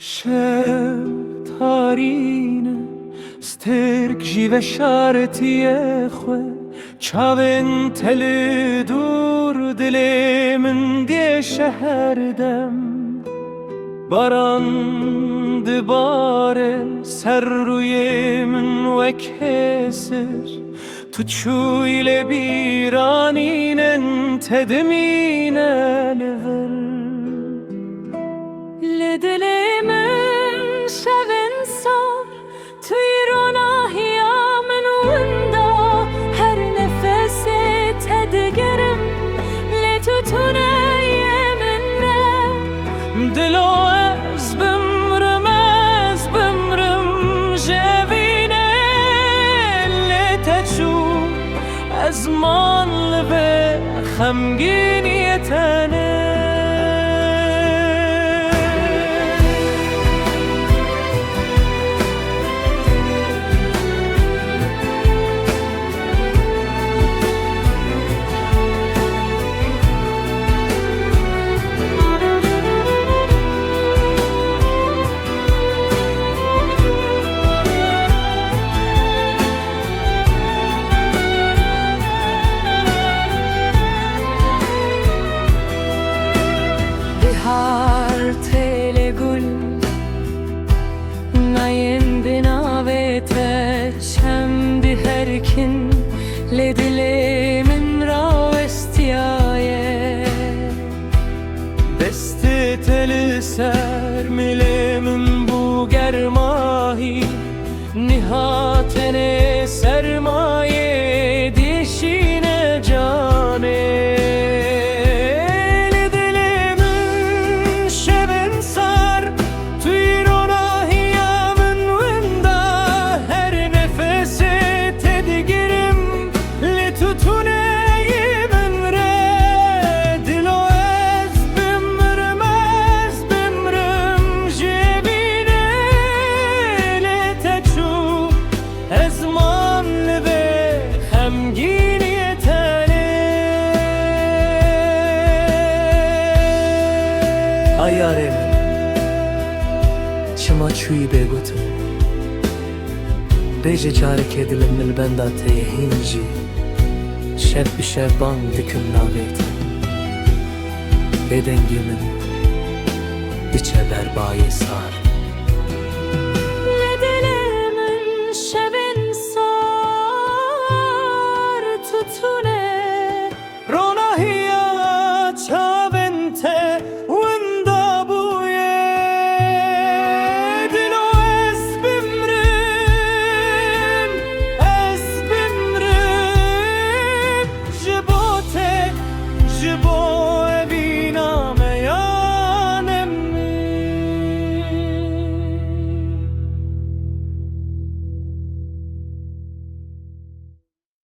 شب تارینه سترک جیو شارتیه خواه چاوین تل دور دل من دی شهردم باران دباره سر روی من وک حسر تو چویل بیرانین تدمینه لغر لدل من شبن سار توی روناهیا من وندا هر نفس تدگرم لتوتونه منه دلو از بمرم جوینه لتچو از من لبه خمگینیتنه Har tele gul Nayen binavete Şemdi herkin Ledile min ravestiyaye Deste teli sermile min bu germahi Nihatene sermaye dişine cane Ayarem Çima çuyi begotum Beje çare kedilim mil benda teye hinci Şeb bir şebban diküm navetim Bedengimin içe berbaye sar Ledilimin şebin sar tutune Ronahiya çavente wenda buye Dilo es bimrin jibote